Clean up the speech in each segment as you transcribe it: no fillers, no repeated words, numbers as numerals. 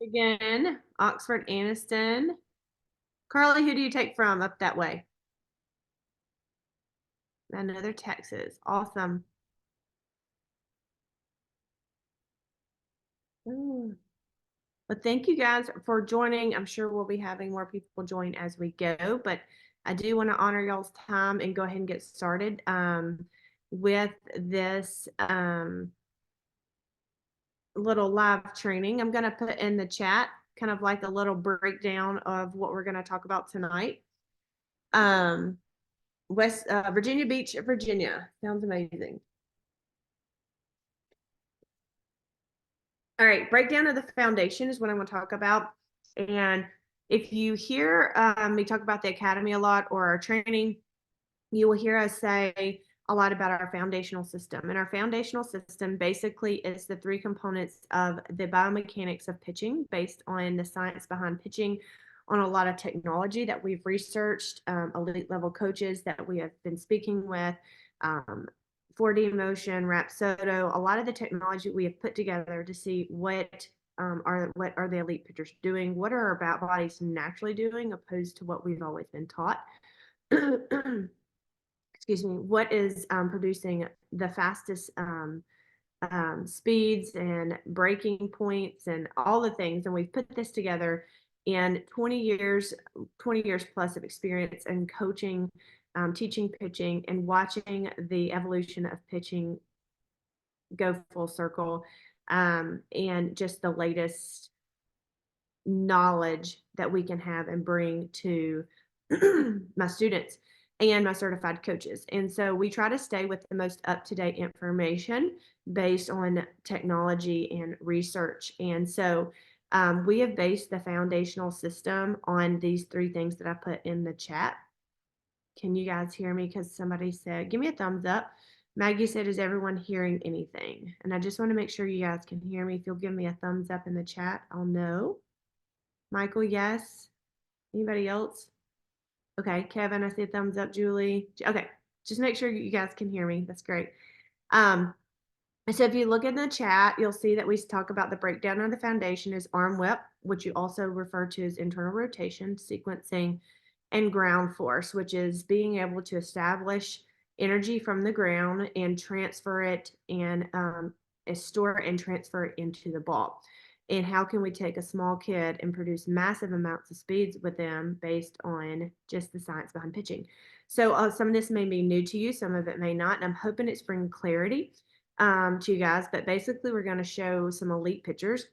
Again, Oxford, Anniston. Carly, who do you take from up that way? Another Texas. Awesome. Mm. Well, thank you guys for joining. I'm sure we'll be having more people join as we go, but I do want to honor y'all's time and go ahead and get started with this little live training. I'm going to put in the chat kind of like a little breakdown of what we're going to talk about tonight. West Virginia Beach, Virginia. Sounds amazing. All right, breakdown of the foundation is what I'm going to talk about. And if you hear me talk about the academy a lot or our training, you will hear us say a lot about our foundational system. And our foundational system basically is the three components of the biomechanics of pitching based on the science behind pitching, on a lot of technology that we've researched, elite level coaches that we have been speaking with, 4D motion, Rapsodo, a lot of the technology we have put together to see what are the elite pitchers doing, what are our bodies naturally doing opposed to what we've always been taught. Excuse me, what is producing the fastest speeds and breaking points and all the things. And we've put this together in 20 years plus of experience in coaching, teaching pitching, and watching the evolution of pitching go full circle, and just the latest knowledge that we can have and bring to my students and my certified coaches. And so we try to stay with the most up-to-date information based on technology and research. And so we have based the foundational system on these three things that I put in the chat. Can you guys hear me? Because somebody said, give me a thumbs up. Maggie said, is everyone hearing anything? And I just want to make sure you guys can hear me. If you'll give me a thumbs up in the chat, I'll know. Michael, yes. Anybody else? Okay, Kevin, I see a thumbs up. Julie. Okay, just make sure you guys can hear me. That's great. So if you look in the chat, you'll see that we talk about the breakdown of the foundation is arm whip, which you also refer to as internal rotation, sequencing, and ground force, which is being able to establish energy from the ground and transfer it and store and transfer it into the ball. And how can we take a small kid and produce massive amounts of speeds with them based on just the science behind pitching? So some of this may be new to you, some of it may not, and I'm hoping it's bringing clarity to you guys. But basically, we're going to show some elite pitchers.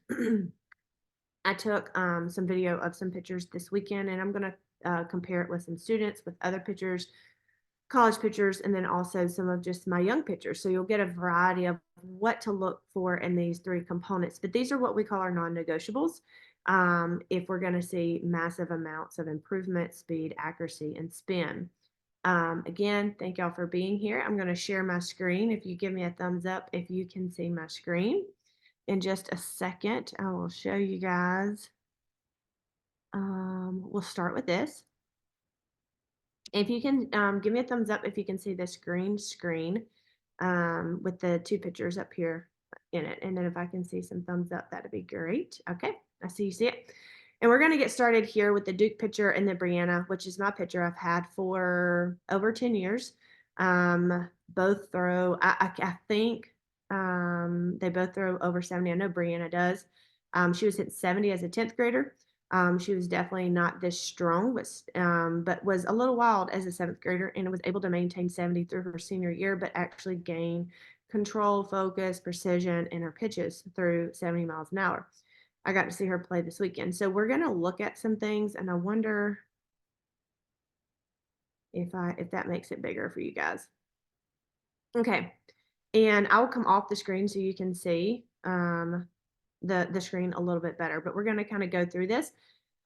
I took some video of some pitchers this weekend, and I'm going to compare it with some students, with other pitchers, college pitchers, and then also some of just my young pitchers. So you'll get a variety of what to look for in these three components. But these are what we call our non-negotiables. If we're going to see massive amounts of improvement, speed, accuracy, and spin. Again, thank y'all for being here. I'm going to share my screen. If you give me a thumbs up, if you can see my screen. In just a second, I will show you guys. We'll start with this. If you can give me a thumbs up if you can see this green screen with the two pictures up here in it. And then if I can see some thumbs up, that'd be great. Okay, I see you see it. And we're going to get started here with the Duke pitcher and the Brianna, which is my pitcher I've had for over 10 years. Both throw, I think they both throw over 70. I know Brianna does. She was hit 70 as a 10th grader. She was definitely not this strong, but was a little wild as a 7th grader, and was able to maintain 70 through her senior year, but actually gain control, focus, precision in her pitches through 70 miles an hour. I got to see her play this weekend. So we're going to look at some things, and I wonder if that makes it bigger for you guys. Okay. And I'll come off the screen so you can see the screen a little bit better, but we're going to kind of go through this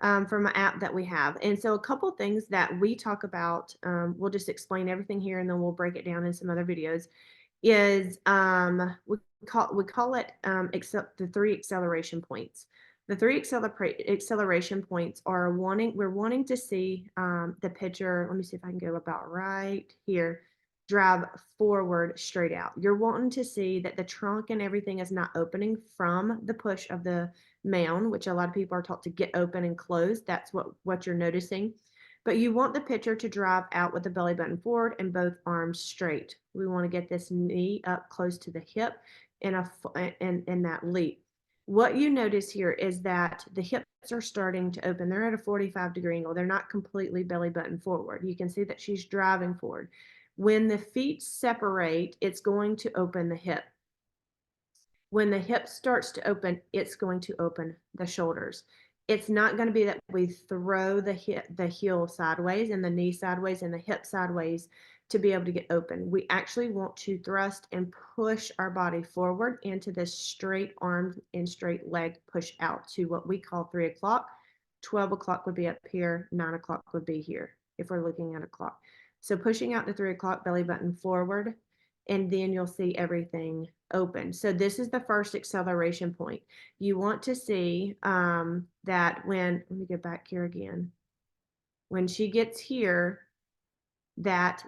from an app that we have. And so a couple things that we talk about, we'll just explain everything here and then we'll break it down in some other videos, is we call it the 3 acceleration points. The 3 acceleration points are we're wanting to see the pitcher. Let me see if I can go about right here. drive forward straight out. You're wanting to see that the trunk and everything is not opening from the push of the mound, which a lot of people are taught to get open and close. That's what you're noticing. But you want the pitcher to drive out with the belly button forward and both arms straight. We want to get this knee up close to the hip in that leap. What you notice here is that the hips are starting to open. They're at a 45-degree angle. They're not completely belly button forward. You can see that she's driving forward. When the feet separate, it's going to open the hip. When the hip starts to open, it's going to open the shoulders. It's not going to be that we throw the heel sideways and the knee sideways and the hip sideways to be able to get open. We actually want to thrust and push our body forward into this straight arm and straight leg push out to what we call 3 o'clock. 12 o'clock would be up here, 9 o'clock would be here if we're looking at a clock. So pushing out to 3 o'clock, belly button forward, and then you'll see everything open. So this is the first acceleration point. You want to see that let me go back here again. When she gets here, that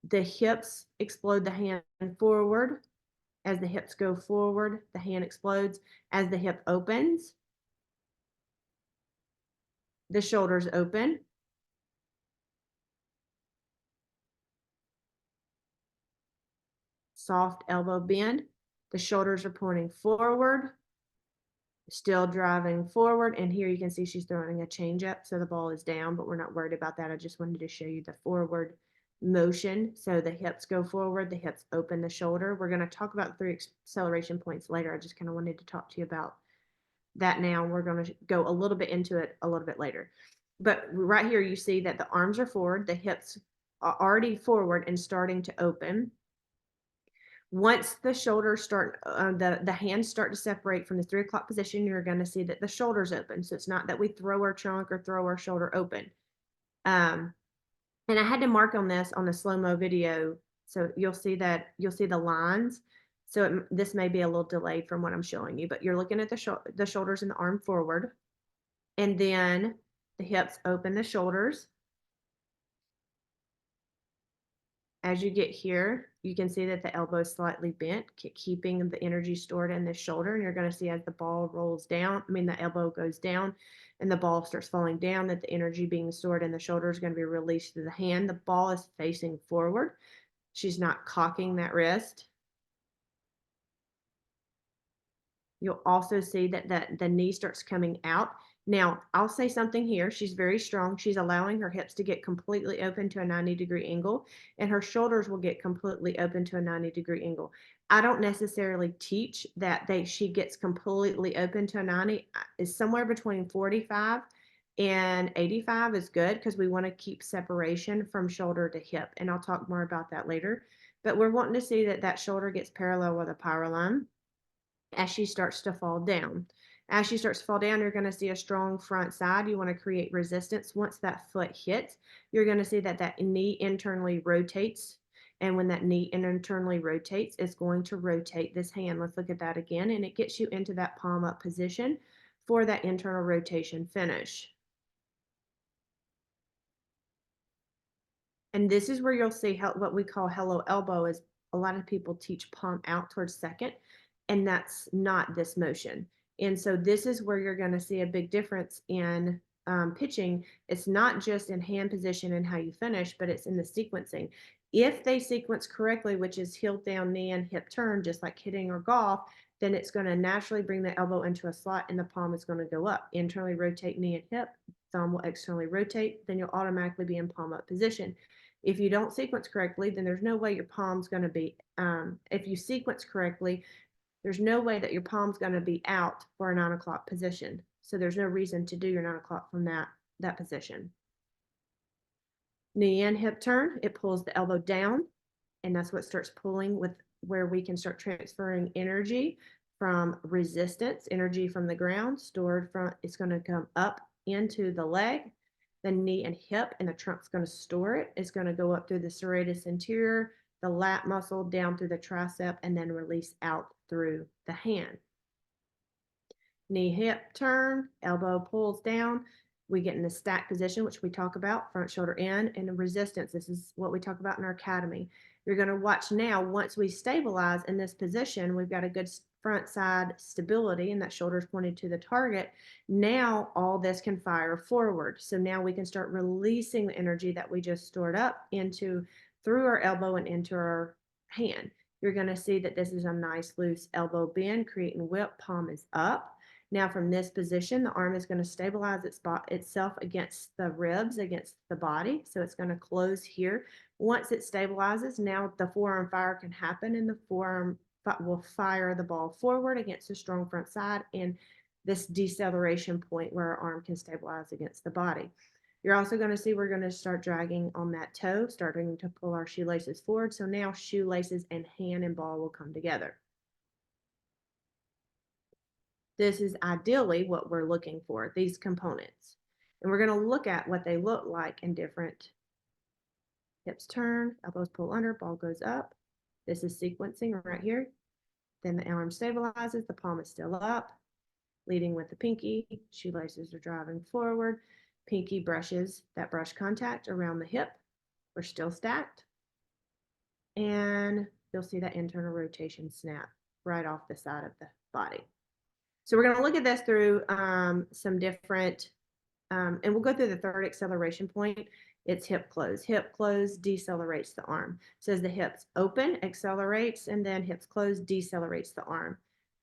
the hips explode the hand forward. As the hips go forward, the hand explodes. As the hip opens, the shoulders open. Soft elbow bend. The shoulders are pointing forward, still driving forward. And here you can see she's throwing a changeup. So the ball is down, but we're not worried about that. I just wanted to show you the forward motion. So the hips go forward, the hips open the shoulder. We're going to talk about 3 acceleration points later. I just kind of wanted to talk to you about that now. We're going to go a little bit into it a little bit later. But right here, you see that the arms are forward, the hips are already forward and starting to open. Once the shoulders start, the hands start to separate from the 3 o'clock position, you're going to see that the shoulders open. So it's not that we throw our trunk or throw our shoulder open. And I had to mark on this on the slow-mo video. So you'll see the lines. So this may be a little delayed from what I'm showing you, but you're looking at the shoulders and the arm forward. And then the hips open the shoulders. As you get here, you can see that the elbow is slightly bent, keeping the energy stored in the shoulder. And you're going to see as the ball rolls down, the elbow goes down and the ball starts falling down, that the energy being stored in the shoulder is going to be released to the hand. The ball is facing forward. She's not cocking that wrist. You'll also see that the knee starts coming out. Now, I'll say something here. She's very strong. She's allowing her hips to get completely open to a 90-degree angle, and her shoulders will get completely open to a 90-degree angle. I don't necessarily teach that she gets completely open to a 90. It's somewhere between 45 and 85 is good because we want to keep separation from shoulder to hip, and I'll talk more about that later. But we're wanting to see that shoulder gets parallel with a power line as she starts to fall down. As she starts to fall down, you're going to see a strong front side. You want to create resistance. Once that foot hits, you're going to see that knee internally rotates. And when that knee internally rotates, it's going to rotate this hand. Let's look at that again. And it gets you into that palm up position for that internal rotation finish. And this is where you'll see what we call hello elbow is a lot of people teach palm out towards second, and that's not this motion. And so this is where you're going to see a big difference in pitching. It's not just in hand position and how you finish, but it's in the sequencing. If they sequence correctly, which is heel down, knee and hip turn, just like hitting or golf, then it's going to naturally bring the elbow into a slot and the palm is going to go up. Internally rotate knee and hip, thumb will externally rotate, then you'll automatically be in palm up position. If you don't sequence correctly, then there's no way your palm's going to be, if you sequence correctly, there's no way that your palm's going to be out for a 9 o'clock position. So there's no reason to do your 9 o'clock from that position. Knee and hip turn, it pulls the elbow down, and that's what starts pulling with where we can start transferring energy from resistance, energy from the ground, stored from, it's going to come up into the leg, the knee and hip, and the trunk's going to store it. It's going to go up through the serratus anterior, the lat muscle, down through the tricep, and then release out through the hand. Knee hip turn, elbow pulls down. We get in the stack position, which we talk about, front shoulder in, and the resistance. This is what we talk about in our academy. You're going to watch now, once we stabilize in this position, we've got a good front side stability and that shoulder is pointed to the target. Now all this can fire forward. So now we can start releasing the energy that we just stored up into through our elbow and into our hand. You're going to see that this is a nice loose elbow bend, creating whip, palm is up. Now from this position, the arm is going to stabilize itself against the ribs, against the body. So it's going to close here. Once it stabilizes, now the forearm fire can happen and the forearm will fire the ball forward against a strong front side and this deceleration point where our arm can stabilize against the body. You're also going to see we're going to start dragging on that toe, starting to pull our shoelaces forward. So now shoelaces and hand and ball will come together. This is ideally what we're looking for, these components. And we're going to look at what they look like in different hips turn, elbows pull under, ball goes up. This is sequencing right here. Then the arm stabilizes, the palm is still up, leading with the pinky, shoelaces are driving forward, pinky brushes that brush contact around the hip. We're still stacked. And you'll see that internal rotation snap right off the side of the body. So we're going to look at this through some different, and we'll go through the third acceleration point. It's hip close. Hip close decelerates the arm. So as the hips open, accelerates, and then hips close decelerates the arm.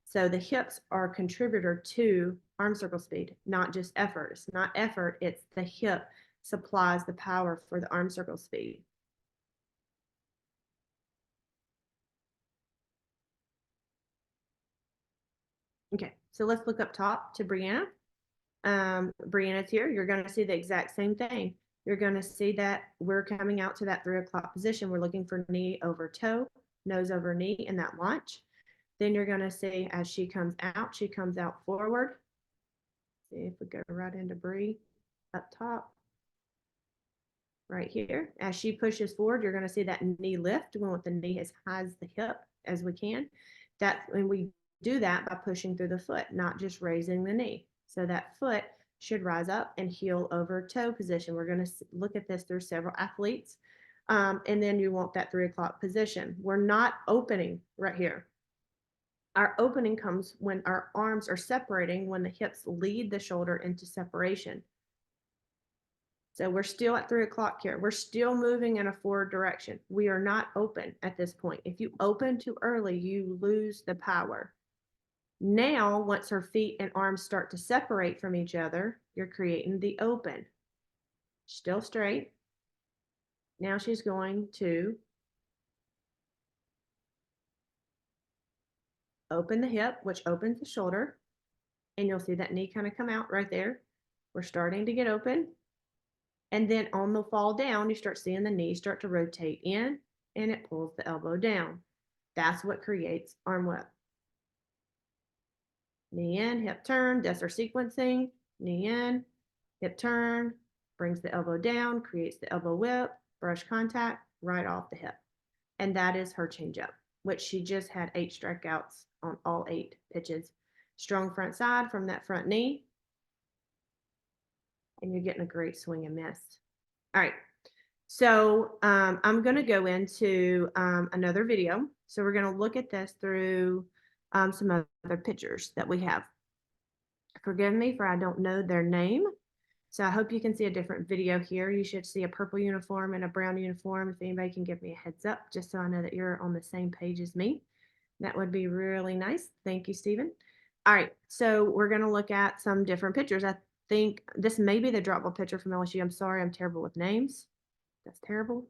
So the hips are a contributor to arm circle speed, not just effort. It's not effort, it's the hip supplies the power for the arm circle speed. Okay, so let's look up top to Brianna. Brianna's here. You're going to see the exact same thing. You're going to see that we're coming out to that 3 o'clock position. We're looking for knee over toe, nose over knee in that launch. Then you're going to see as she comes out forward. See if we go right into Bree up top. Right here. As she pushes forward, you're going to see that knee lift. We want the knee as high as the hip as we can. And we do that by pushing through the foot, not just raising the knee. So that foot should rise up and heel over toe position. We're going to look at this through several athletes. And then you want that 3 o'clock position. We're not opening right here. Our opening comes when our arms are separating, when the hips lead the shoulder into separation. So we're still at 3 o'clock here. We're still moving in a forward direction. We are not open at this point. If you open too early, you lose the power. Now, once her feet and arms start to separate from each other, you're creating the open. Still straight. Now she's going to open the hip, which opens the shoulder. And you'll see that knee kind of come out right there. We're starting to get open. And then on the fall down, you start seeing the knee start to rotate in and it pulls the elbow down. That's what creates arm whip. Knee in, hip turn, that's our sequencing. Knee in, hip turn, brings the elbow down, creates the elbow whip, brush contact, right off the hip. And that is her changeup, which she just had 8 strikeouts on all 8 pitches. Strong front side from that front knee. And you're getting a great swing and miss. All right. So I'm going to go into another video. So we're going to look at this through some other pictures that we have. Forgive me for I don't know their name. So I hope you can see a different video here. You should see a purple uniform and a brown uniform. If anybody can give me a heads up, just so I know that you're on the same page as me. That would be really nice. Thank you, Stephen. All right, so we're going to look at some different pictures. I think this may be the drop ball picture from LSU. I'm sorry, I'm terrible with names. That's terrible.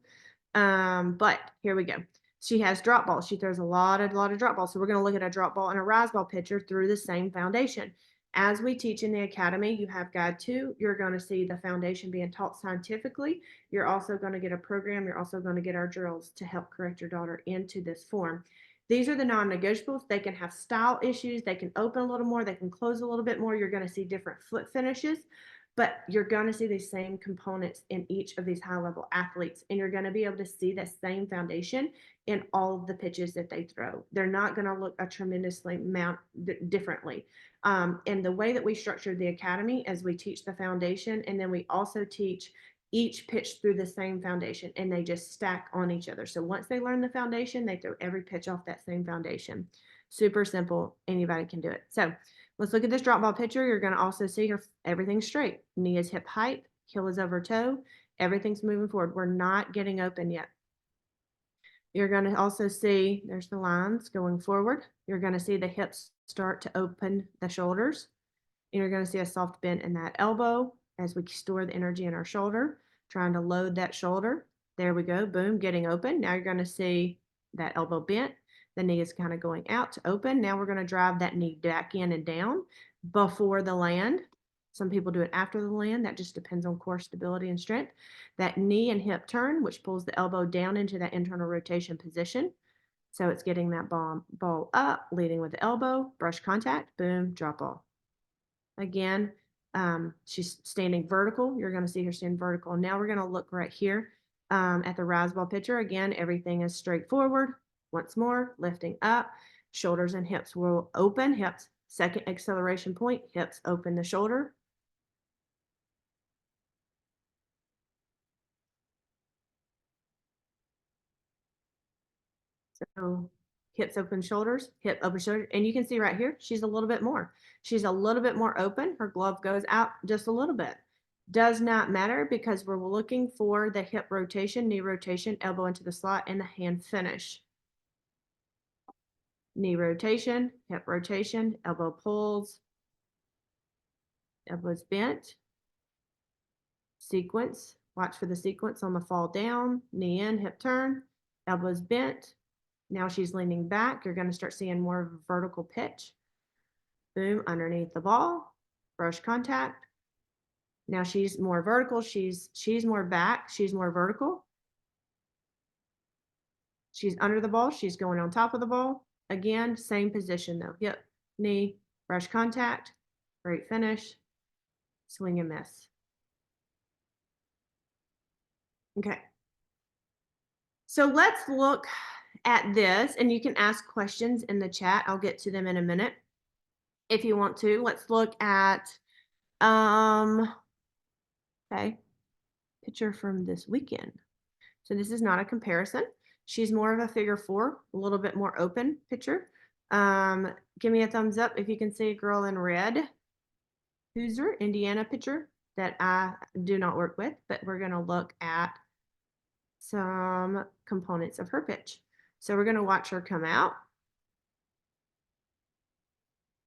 But here we go. She has drop balls. She throws a lot of drop balls. So we're going to look at a drop ball and a rise ball picture through the same foundation. As we teach in the academy, you have guide 2. You're going to see the foundation being taught scientifically. You're also going to get a program. You're also going to get our drills to help correct your daughter into this form. These are the non-negotiables. They can have style issues. They can open a little more. They can close a little bit more. You're going to see different foot finishes, but you're going to see these same components in each of these high-level athletes, and you're going to be able to see the same foundation in all of the pitches that they throw. They're not going to look a tremendously amount differently. And the way that we structure the academy is we teach the foundation, and then we also teach each pitch through the same foundation, and they just stack on each other. So once they learn the foundation, they throw every pitch off that same foundation. Super simple. Anybody can do it. So let's look at this drop ball picture. You're going to also see her, everything's straight. Knee is hip height, heel is over toe. Everything's moving forward. We're not getting open yet. You're going to also see, there's the lines going forward. You're going to see the hips start to open the shoulders. And you're going to see a soft bend in that elbow as we store the energy in our shoulder, trying to load that shoulder. There we go. Boom, getting open. Now you're going to see that elbow bent. The knee is kind of going out to open. Now we're going to drive that knee back in and down before the land. Some people do it after the land. That just depends on core stability and strength. That knee and hip turn, which pulls the elbow down into that internal rotation position. So it's getting that ball up, leading with the elbow, brush contact, boom, drop ball. Again, she's standing vertical. You're going to see her stand vertical. Now we're going to look right here at the rise ball picture. Again, everything is straightforward. Once more, lifting up, shoulders and hips will open, hips, second acceleration point, hips open the shoulder. So hips open shoulders, hip open shoulder. And you can see right here, she's a little bit more. She's a little bit more open. Her glove goes out just a little bit. Does not matter because we're looking for the hip rotation, knee rotation, elbow into the slot, and the hand finish. Knee rotation, hip rotation, elbow pulls, elbows bent. Sequence, watch for the sequence on the fall down, knee in, hip turn, elbows bent. Now she's leaning back. You're going to start seeing more of a vertical pitch. Boom, underneath the ball, brush contact. Now she's more vertical. She's more back. She's more vertical. She's under the ball. She's going on top of the ball. Again, same position though. Hip, knee, brush contact, great finish, swing and miss. Okay. So let's look at this, and you can ask questions in the chat. I'll get to them in a minute if you want to. Let's look at, okay, picture from this weekend. So this is not a comparison. She's more of a figure four, a little bit more open picture. Give me a thumbs up if you can see a girl in red. Hoosier, Indiana picture that I do not work with, but we're going to look at some components of her pitch. So we're going to watch her come out.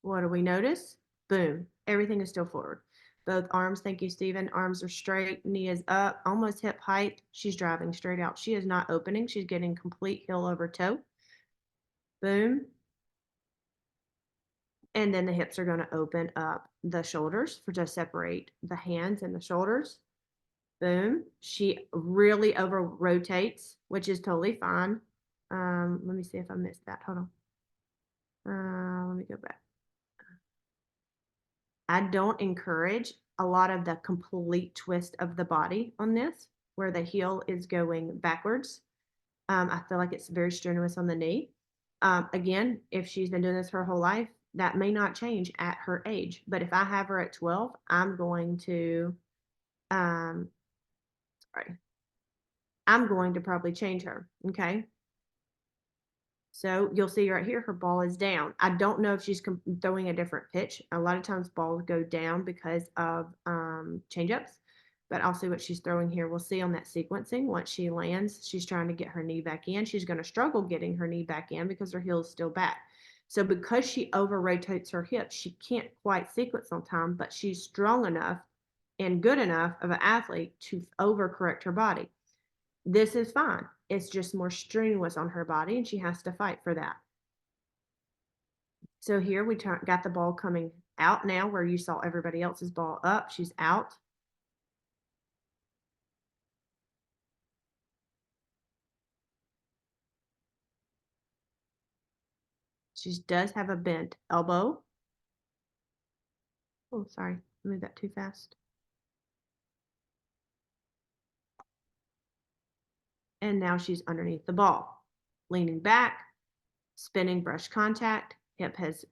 What do we notice? Boom. Everything is still forward. Both arms, thank you, Stephen. Arms are straight, knee is up, almost hip height. She's driving straight out. She is not opening. She's getting complete heel over toe. Boom. And then the hips are going to open up the shoulders to separate the hands and the shoulders. Boom. She really over rotates, which is totally fine. Let me see if I missed that. Hold on. Let me go back. I don't encourage a lot of the complete twist of the body on this, where the heel is going backwards. I feel like it's very strenuous on the knee. Again, if she's been doing this her whole life, that may not change at her age. But if I have her at 12, I'm going to, I'm going to probably change her. Okay. So you'll see right here, her ball is down. I don't know if she's throwing a different pitch. A lot of times balls go down because of changeups, but I'll see what she's throwing here. We'll see on that sequencing. Once she lands, she's trying to get her knee back in. She's going to struggle getting her knee back in because her heel is still back. So because she over rotates her hips, she can't quite sequence on time, but she's strong enough and good enough of an athlete to overcorrect her body. This is fine. It's just more strenuous on her body, and she has to fight for that. So here we got the ball coming out now, where you saw everybody else's ball up. She's out. She does have a bent elbow. Oh, sorry. I moved that too fast. And now she's underneath the ball, leaning back, spinning brush contact. Hip has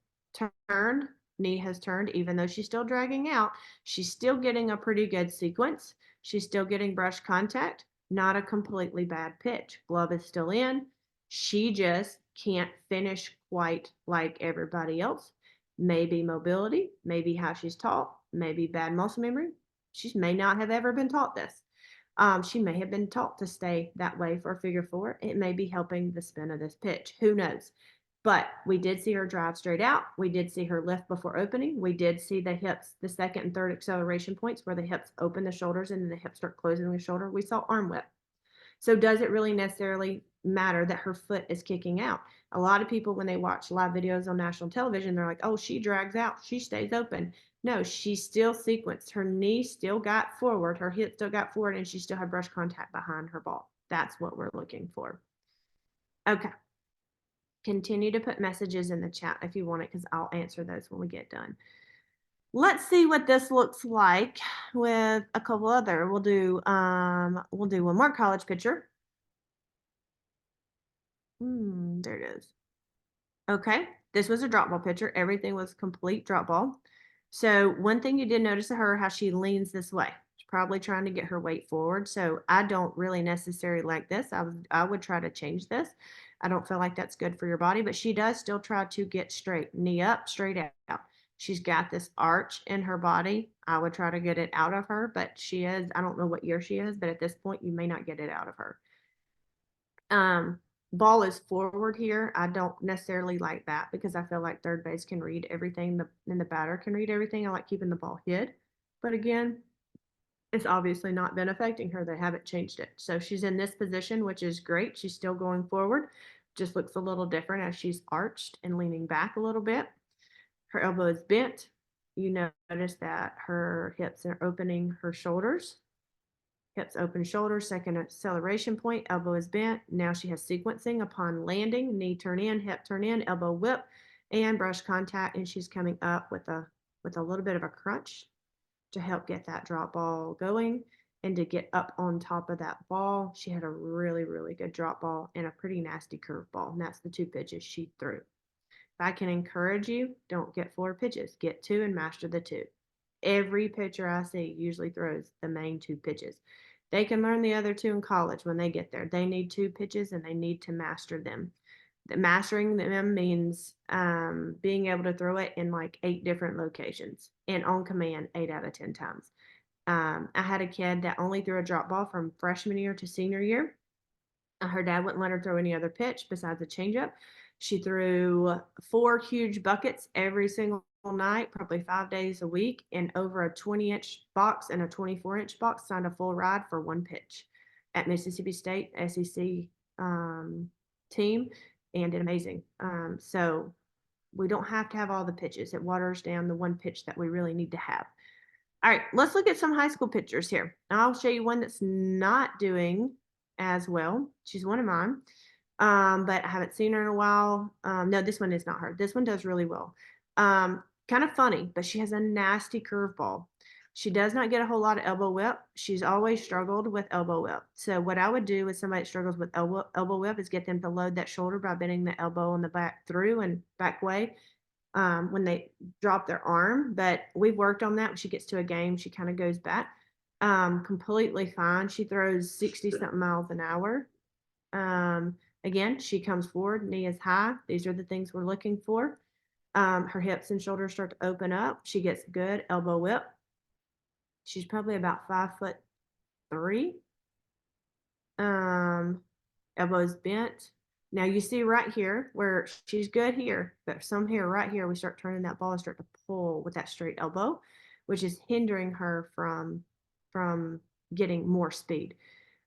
turned, knee has turned. Even though she's still dragging out, she's still getting a pretty good sequence. She's still getting brush contact, not a completely bad pitch. Glove is still in. She just can't finish quite like everybody else. Maybe mobility, maybe how she's taught, maybe bad muscle memory. She may not have ever been taught this. She may have been taught to stay that way for a figure four. It may be helping the spin of this pitch. Who knows? But we did see her drive straight out. We did see her lift before opening. We did see the hips, the second and third acceleration points where the hips open the shoulders and then the hips start closing the shoulder. We saw arm whip. So does it really necessarily matter that her foot is kicking out? A lot of people, when they watch live videos on national television, they're like, oh, she drags out, she stays open. No, she still sequenced. Her knee still got forward, her hip still got forward, and she still had brush contact behind her ball. That's what we're looking for. Okay. Continue to put messages in the chat if you want it, because I'll answer those when we get done. Let's see what this looks like with a couple other. We'll do one more college picture. There it is. Okay, this was a drop ball picture. Everything was complete drop ball. So one thing you did notice of her, how she leans this way. She's probably trying to get her weight forward. So I don't really necessarily like this. I would try to change this. I don't feel like that's good for your body, but she does still try to get straight, knee up, straight out. She's got this arch in her body. I would try to get it out of her, but she is, I don't know what year she is, but at this point you may not get it out of her. Ball is forward here. I don't necessarily like that because I feel like third base can read everything and the batter can read everything. I like keeping the ball hid. But again, it's obviously not been affecting her. They haven't changed it. So she's in this position, which is great. She's still going forward. Just looks a little different as she's arched and leaning back a little bit. Her elbow is bent. You notice that her hips are opening her shoulders. Hips open, shoulders, second acceleration point, elbow is bent. Now she has sequencing upon landing, knee turn in, hip turn in, elbow whip, and brush contact. And she's coming up with a little bit of a crunch to help get that drop ball going and to get up on top of that ball. She had a really, really good drop ball and a pretty nasty curve ball. And that's the two pitches she threw. If I can encourage you, don't get 4 pitches. Get 2 and master the 2. Every pitcher I see usually throws the main 2 pitches. They can learn the other 2 in college when they get there. They need 2 pitches and they need to master them. Mastering them means being able to throw it in like 8 different locations and on command 8 out of 10 times. I had a kid that only threw a drop ball from freshman year to senior year. Her dad wouldn't let her throw any other pitch besides a changeup. She threw 4 huge buckets every single night, probably 5 days a week, and over a 20-inch box and a 24-inch box, signed a full ride for 1 pitch at Mississippi State SEC team, and did amazing. So we don't have to have all the pitches. It waters down the 1 pitch that we really need to have. All right, let's look at some high school pictures here. I'll show you one that's not doing as well. She's one of mine, but I haven't seen her in a while. No, this one is not her. This one does really well. Kind of funny, but she has a nasty curveball. She does not get a whole lot of elbow whip. She's always struggled with elbow whip. So what I would do with somebody that struggles with elbow whip is get them to load that shoulder by bending the elbow on the back through and back way when they drop their arm. But we've worked on that. When she gets to a game, she kind of goes back. Completely fine. She throws 60-something miles an hour. Again, she comes forward, knee is high. These are the things we're looking for. Her hips and shoulders start to open up. She gets good elbow whip. She's probably about 5'3". Elbows bent. Now you see right here where she's good here, but some here, right here, we start turning that ball and start to pull with that straight elbow, which is hindering her from getting more speed.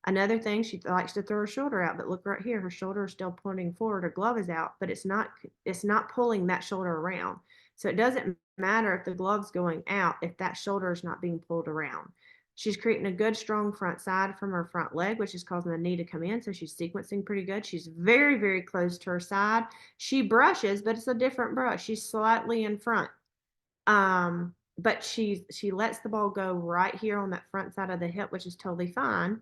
Another thing, she likes to throw her shoulder out, but look right here, her shoulder is still pointing forward, her glove is out, but it's not pulling that shoulder around. So it doesn't matter if the glove's going out if that shoulder is not being pulled around. She's creating a good, strong front side from her front leg, which is causing the knee to come in. So she's sequencing pretty good. She's very, very close to her side. She brushes, but it's a different brush. She's slightly in front. But she lets the ball go right here on that front side of the hip, which is totally fine.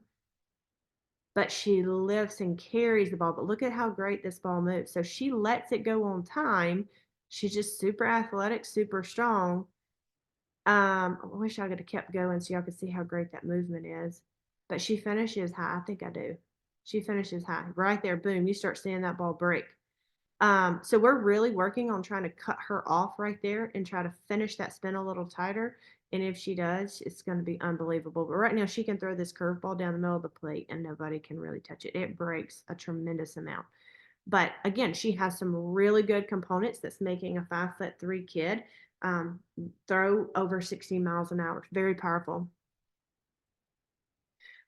But she lifts and carries the ball. But look at how great this ball moves. So she lets it go on time. She's just super athletic, super strong. I wish I could have kept going so y'all could see how great that movement is. But she finishes high. I think I do. She finishes high. Right there, boom, you start seeing that ball break. So we're really working on trying to cut her off right there and try to finish that spin a little tighter. And if she does, it's going to be unbelievable. But right now, she can throw this curveball down the middle of the plate and nobody can really touch it. It breaks a tremendous amount. But again, she has some really good components that's making a 5'3" kid throw over 60 miles an hour. Very powerful.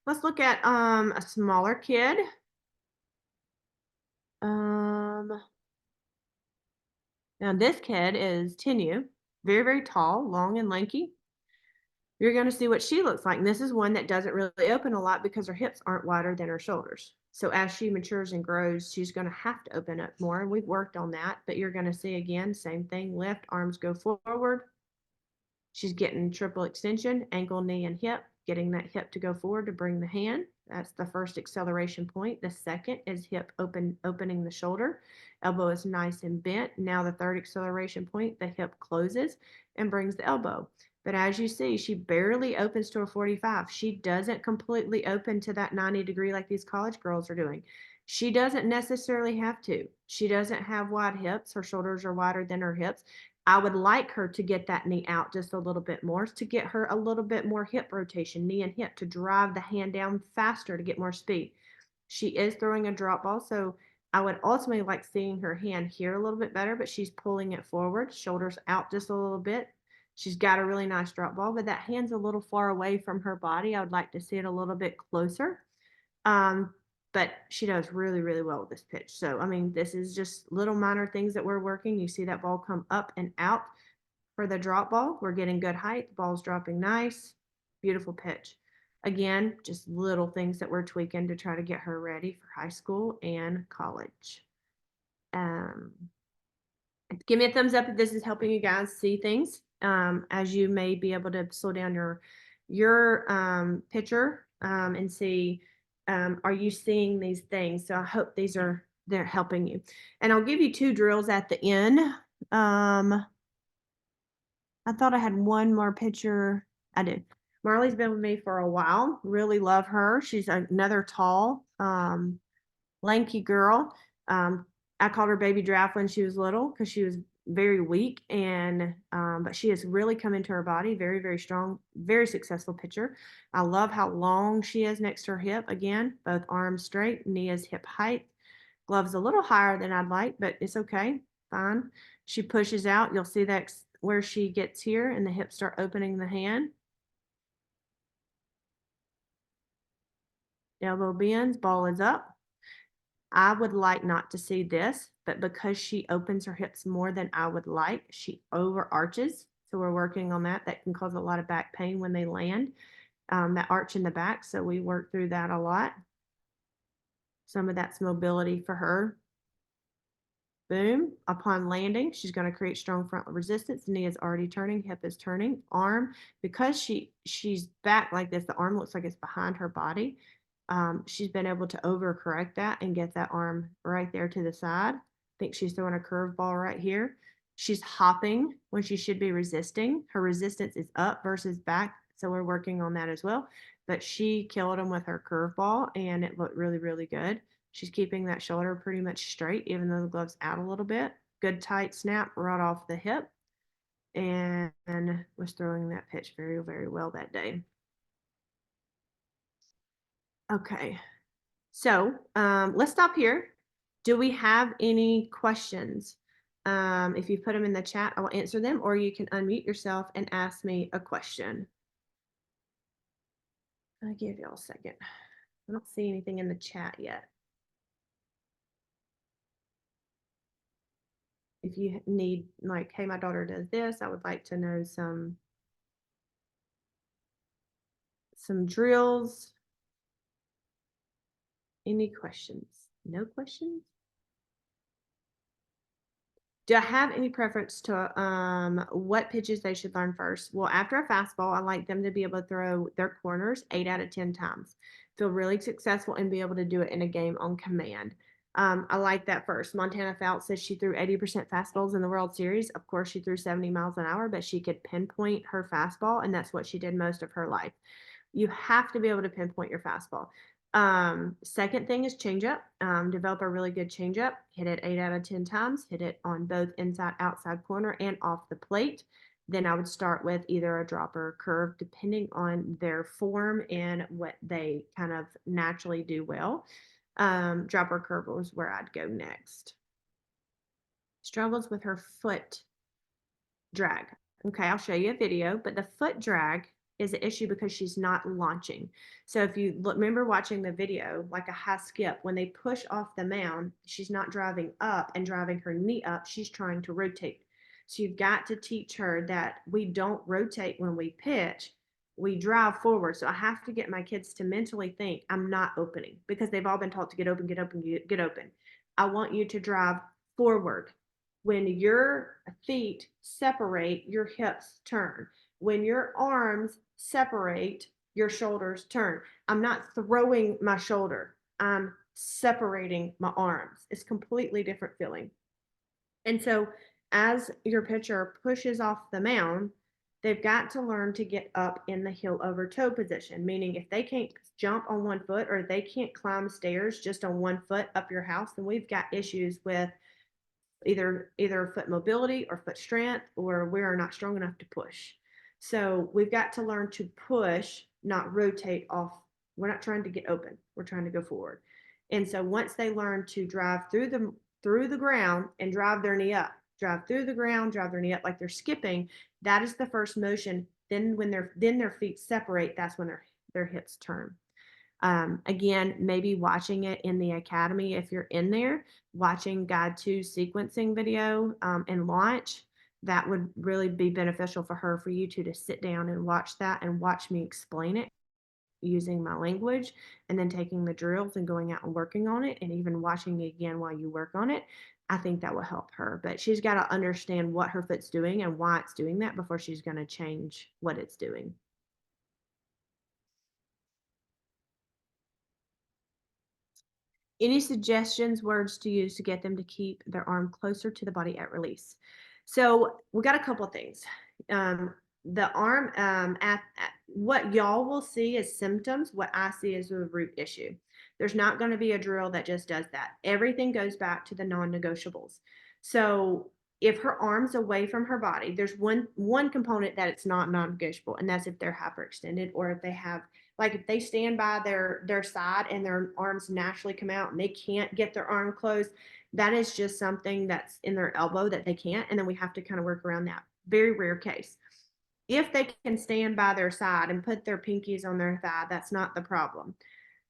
Let's look at a smaller kid. Now this kid is Tenu, very, very tall, long and lanky. You're going to see what she looks like. And this is one that doesn't really open a lot because her hips aren't wider than her shoulders. So as she matures and grows, she's going to have to open up more. And we've worked on that, but you're going to see again, same thing, lift, arms go forward. She's getting triple extension, ankle, knee, and hip, getting that hip to go forward to bring the hand. That's the first acceleration point. The second is hip opening the shoulder. Elbow is nice and bent. Now the third acceleration point, the hip closes and brings the elbow. But as you see, she barely opens to a 45. She doesn't completely open to that 90-degree like these college girls are doing. She doesn't necessarily have to. She doesn't have wide hips. Her shoulders are wider than her hips. I would like her to get that knee out just a little bit more, to get her a little bit more hip rotation, knee and hip, to drive the hand down faster to get more speed. She is throwing a drop ball, so I would ultimately like seeing her hand here a little bit better, but she's pulling it forward, shoulders out just a little bit. She's got a really nice drop ball, but that hand's a little far away from her body. I would like to see it a little bit closer. But she does really, really well with this pitch. So, I mean, this is just little minor things that we're working. You see that ball come up and out for the drop ball. We're getting good height. The ball's dropping nice. Beautiful pitch. Again, just little things that we're tweaking to try to get her ready for high school and college. Give me a thumbs up if this is helping you guys see things, as you may be able to slow down your picture and see, are you seeing these things? So I hope they're helping you. And I'll give you 2 drills at the end. I thought I had one more picture. I did. Marley's been with me for a while. Really love her. She's another tall, lanky girl. I called her baby giraffe when she was little because she was very weak, and but she has really come into her body. Very, very strong, very successful pitcher. I love how long she is next to her hip. Again, both arms straight, knee is hip height. Gloves a little higher than I'd like, but it's okay. Fine. She pushes out. You'll see that where she gets here and the hips start opening the hand. Elbow bends, ball is up. I would like not to see this, but because she opens her hips more than I would like, she overarches. So we're working on that. That can cause a lot of back pain when they land, that arch in the back. So we work through that a lot. Some of that's mobility for her. Boom. Upon landing, she's going to create strong front resistance. Knee is already turning, hip is turning. Arm, because she's back like this, the arm looks like it's behind her body. She's been able to overcorrect that and get that arm right there to the side. I think she's throwing a curveball right here. She's hopping when she should be resisting. Her resistance is up versus back, so we're working on that as well. But she killed him with her curveball, and it looked really, really good. She's keeping that shoulder pretty much straight, even though the glove's out a little bit. Good tight snap right off the hip, and was throwing that pitch very, very well that day. Okay, so let's stop here. Do we have any questions? If you put them in the chat, I will answer them, or you can unmute yourself and ask me a question. I'll give y'all a second. I don't see anything in the chat yet. If you need, like, hey, my daughter does this, I would like to know some drills. Any questions? No questions? Do I have any preference to what pitches they should learn first? Well, after a fastball, I like them to be able to throw their corners 8 out of 10 times. Feel really successful and be able to do it in a game on command. I like that first. Montana Fouts says she threw 80% fastballs in the World Series. Of course, she threw 70 miles an hour, but she could pinpoint her fastball, and that's what she did most of her life. You have to be able to pinpoint your fastball. Second thing is changeup. Develop a really good changeup. Hit it 8 out of 10 times. Hit it on both inside, outside corner, and off the plate. Then I would start with either a drop or a curve, depending on their form and what they kind of naturally do well. Drop or curve was where I'd go next. Struggles with her foot drag. Okay, I'll show you a video, but the foot drag is an issue because she's not launching. So if you remember watching the video, like a high skip, when they push off the mound, she's not driving up and driving her knee up, she's trying to rotate. So you've got to teach her that we don't rotate when we pitch, we drive forward. So I have to get my kids to mentally think I'm not opening, because they've all been taught to get open, get open, get open. I want you to drive forward. When your feet separate, your hips turn. When your arms separate, your shoulders turn. I'm not throwing my shoulder, I'm separating my arms. It's completely different feeling. And so as your pitcher pushes off the mound, they've got to learn to get up in the heel over toe position, meaning if they can't jump on one foot or they can't climb stairs just on one foot up your house, then we've got issues with either foot mobility or foot strength, or we are not strong enough to push. So we've got to learn to push, not rotate off. We're not trying to get open, we're trying to go forward. And so once they learn to drive through the ground and drive their knee up, drive through the ground, drive their knee up like they're skipping, that is the first motion. Then when their feet separate, that's when their hips turn. Again, maybe watching it in the academy, if you're in there, watching guide 2 sequencing video and launch, that would really be beneficial for you two to sit down and watch that and watch me explain it using my language, and then taking the drills and going out and working on it, and even watching me again while you work on it. I think that will help her, but she's got to understand what her foot's doing and why it's doing that before she's going to change what it's doing. Any suggestions, words to use to get them to keep their arm closer to the body at release? So we got a couple of things. The arm, at what y'all will see as symptoms, what I see as a root issue. There's not going to be a drill that just does that. Everything goes back to the non-negotiables. So if her arm's away from her body, there's one component that it's not non-negotiable, and that's if they're hyperextended, or if they have, like, if they stand by their side and their arms naturally come out and they can't get their arm closed, that is just something that's in their elbow that they can't, and then we have to kind of work around that. Very rare case. If they can stand by their side and put their pinkies on their thigh, that's not the problem.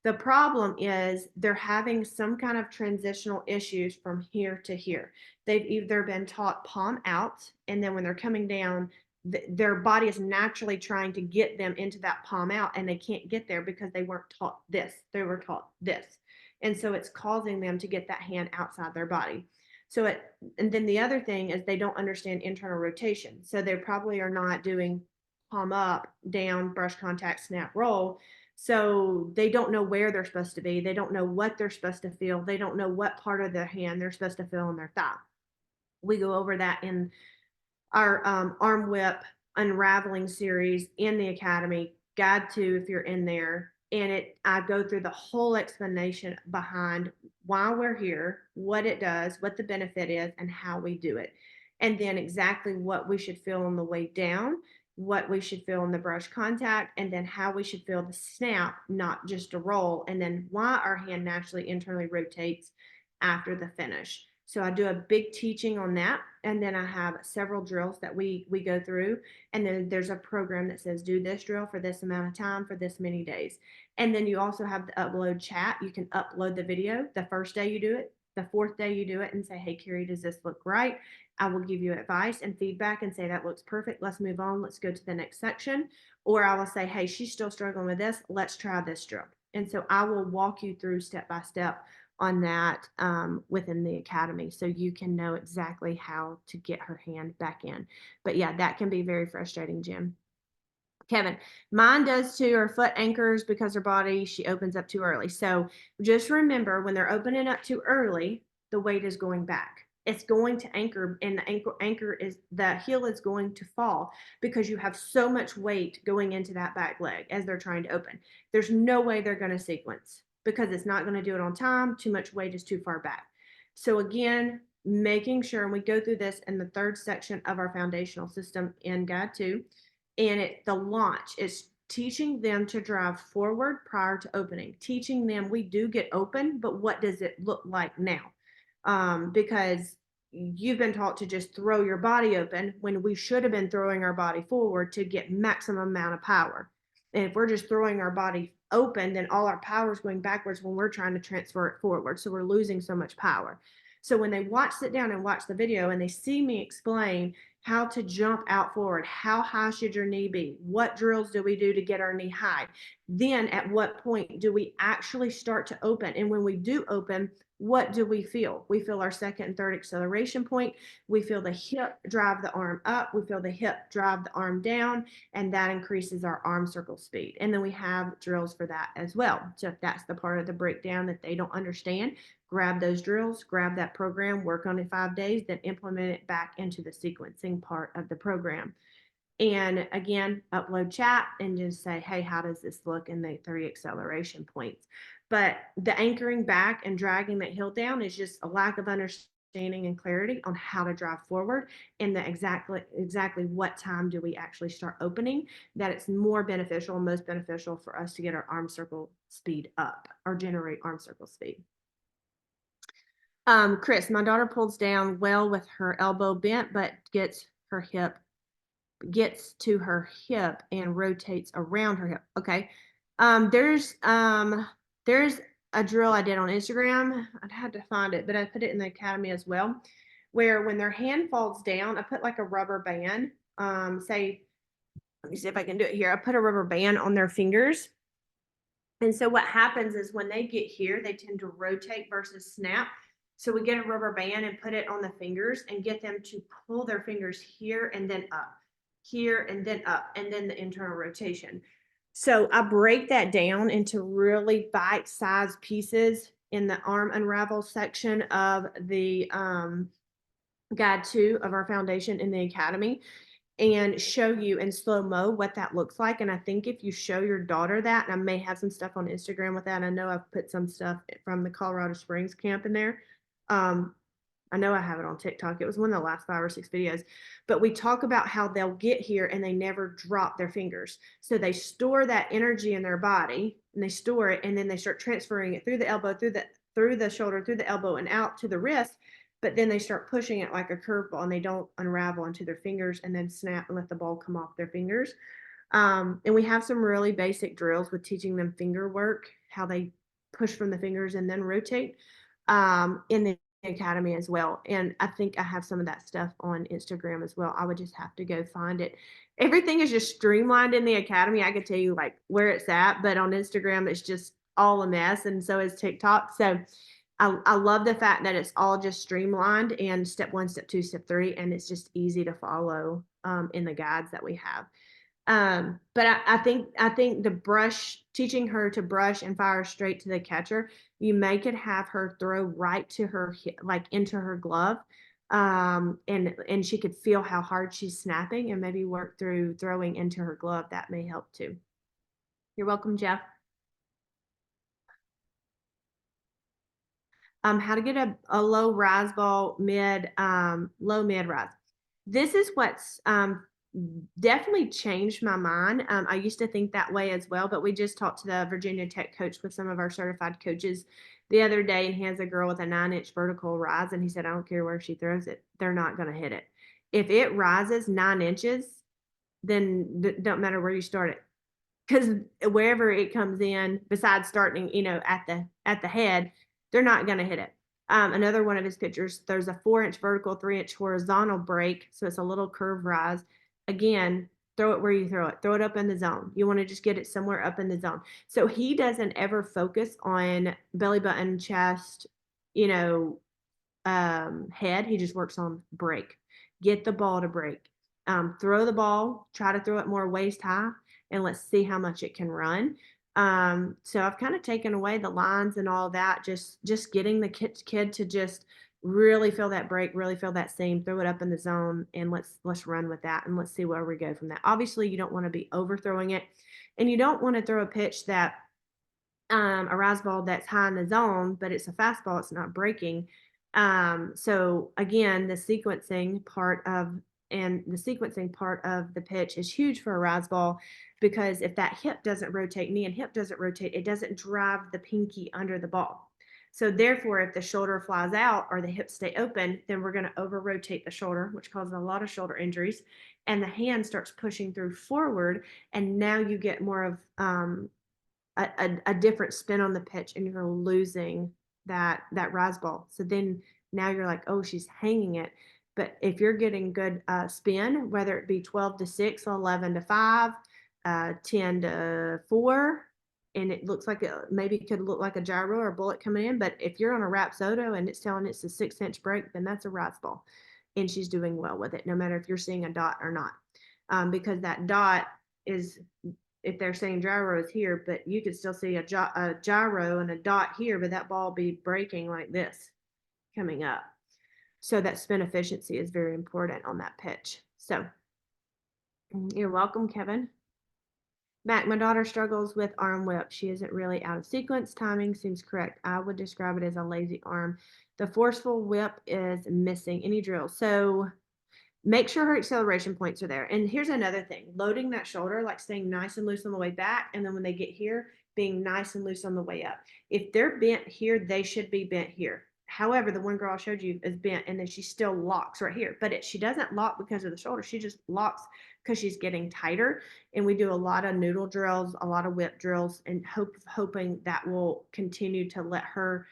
The problem is they're having some kind of transitional issues from here to here. They've either been taught palm out, and then when they're coming down, their body is naturally trying to get them into that palm out, and they can't get there because they weren't taught this. They were taught this. And so it's causing them to get that hand outside their body. And then the other thing is they don't understand internal rotation. So they probably are not doing palm up, down, brush contact, snap, roll. So they don't know where they're supposed to be. They don't know what they're supposed to feel. They don't know what part of their hand they're supposed to feel in their thigh. We go over that in our arm whip unraveling series in the academy, guide 2 if you're in there. And I go through the whole explanation behind why we're here, what it does, what the benefit is, and how we do it. And then exactly what we should feel on the way down, what we should feel in the brush contact, and then how we should feel the snap, not just a roll, and then why our hand naturally internally rotates after the finish. So I do a big teaching on that, and then I have several drills that we go through, and then there's a program that says do this drill for this amount of time for this many days. And then you also have the upload chat. You can upload the video the first day you do it, the fourth day you do it, and say, hey, Carrie, does this look right? I will give you advice and feedback and say that looks perfect. Let's move on. Let's go to the next section. Or I will say, hey, she's still struggling with this. Let's try this drill. And so I will walk you through step by step on that within the academy, so you can know exactly how to get her hand back in. But yeah, that can be very frustrating, Jim. Kevin, mine does too. Her foot anchors because her body, she opens up too early. So just remember when they're opening up too early, the weight is going back. It's going to anchor, and the anchor is the heel is going to fall because you have so much weight going into that back leg as they're trying to open. There's no way they're going to sequence because it's not going to do it on time. Too much weight is too far back. So again, making sure, and we go through this in the third section of our foundational system in Guide 2, and the launch is teaching them to drive forward prior to opening, teaching them we do get open, but what does it look like now? Because you've been taught to just throw your body open when we should have been throwing our body forward to get maximum amount of power. And if we're just throwing our body open, then all our power is going backwards when we're trying to transfer it forward. So we're losing so much power. So when they sit down and watch the video and they see me explain how to jump out forward, how high should your knee be, what drills do we do to get our knee high, then at what point do we actually start to open? And when we do open, what do we feel? We feel our second and third acceleration point. We feel the hip drive the arm up. We feel the hip drive the arm down, and that increases our arm circle speed. And then we have drills for that as well. So if that's the part of the breakdown that they don't understand, grab those drills, grab that program, work on it 5 days, then implement it back into the sequencing part of the program. And again, upload chat and just say, hey, how does this look in the 3 acceleration points? But the anchoring back and dragging that heel down is just a lack of understanding and clarity on how to drive forward and the exactly what time do we actually start opening, that it's more beneficial, most beneficial for us to get our arm circle speed up or generate arm circle speed. Chris, my daughter pulls down well with her elbow bent, but gets to her hip and rotates around her hip. Okay. There's a drill I did on Instagram. I'd have to find it, but I put it in the academy as well, where when their hand falls down, I put like a rubber band. Let me see if I can do it here. I put a rubber band on their fingers. And so what happens is when they get here, they tend to rotate versus snap. So we get a rubber band and put it on the fingers and get them to pull their fingers here and then up, here and then up, and then the internal rotation. So I break that down into really bite-sized pieces in the arm unravel section of the Guide 2 of our foundation in the academy, and show you in slow-mo what that looks like. And I think if you show your daughter that, and I may have some stuff on Instagram with that. I know I've put some stuff from the Colorado Springs camp in there. I know I have it on TikTok. It was one of the last 5 or 6 videos, but we talk about how they'll get here and they never drop their fingers. So they store that energy in their body and they store it, and then they start transferring it through the elbow, through the shoulder, through the elbow, and out to the wrist. But then they start pushing it like a curveball and they don't unravel into their fingers and then snap and let the ball come off their fingers. And we have some really basic drills with teaching them finger work, how they push from the fingers and then rotate in the academy as well. And I think I have some of that stuff on Instagram as well. I would just have to go find it. Everything is just streamlined in the academy. I could tell you like where it's at, but on Instagram, it's just all a mess. And so is TikTok. So I love the fact that it's all just streamlined and step 1, step 2, step 3, and it's just easy to follow in the guides that we have. But I think the brush, teaching her to brush and fire straight to the catcher, you make it have her throw right to her, like into her glove. And she could feel how hard she's snapping and maybe work through throwing into her glove. That may help too. You're welcome, Jeff. How to get a low rise ball, low mid rise. This is what's definitely changed my mind. I used to think that way as well, but we just talked to the Virginia Tech coach with some of our certified coaches the other day, and he has a girl with a 9-inch vertical rise, and he said, I don't care where she throws it, they're not going to hit it. If it rises 9 inches, then don't matter where you start it, because wherever it comes in, besides starting, at the head, they're not going to hit it. Another one of his pictures, there's a 4-inch vertical, 3-inch horizontal break, so it's a little curve rise. Again, throw it where you throw it up in the zone. You want to just get it somewhere up in the zone. So he doesn't ever focus on belly button, chest, head. He just works on break. Get the ball to break. Throw the ball, try to throw it more waist high, and let's see how much it can run. So I've kind of taken away the lines and all that, just getting the kid to just really feel that break, really feel that seam, throw it up in the zone, and let's run with that, and let's see where we go from that. Obviously, you don't want to be overthrowing it, and you don't want to throw a pitch that a rise ball that's high in the zone, but it's a fastball, it's not breaking. So again, the sequencing part of the pitch is huge for a rise ball, because if that hip doesn't rotate, knee and hip doesn't rotate, it doesn't drive the pinky under the ball. So therefore, if the shoulder flies out or the hips stay open, then we're going to over rotate the shoulder, which causes a lot of shoulder injuries, and the hand starts pushing through forward, and now you get more of a different spin on the pitch, and you're losing that rise ball. So then now you're like, oh, she's hanging it. But if you're getting good spin, whether it be 12-6, 11-5, 10-4, and it looks like maybe it could look like a gyro or a bullet coming in, but if you're on a Rapsodo and it's telling it's a 6-inch break, then that's a rise ball, and she's doing well with it, no matter if you're seeing a dot or not, because that dot is, if they're saying gyro is here, but you could still see a gyro and a dot here, but that ball be breaking like this coming up. So that spin efficiency is very important on that pitch. So you're welcome, Kevin. Mac, my daughter struggles with arm whip. She isn't really out of sequence. Timing seems correct. I would describe it as a lazy arm. The forceful whip is missing. Any drill? So make sure her acceleration points are there. And here's another thing, loading that shoulder, like staying nice and loose on the way back, and then when they get here, being nice and loose on the way up. If they're bent here, they should be bent here. However, the one girl I showed you is bent, and then she still locks right here, but she doesn't lock because of the shoulder. She just locks because she's getting tighter. And we do a lot of noodle drills, a lot of whip drills, and hoping that will continue to let her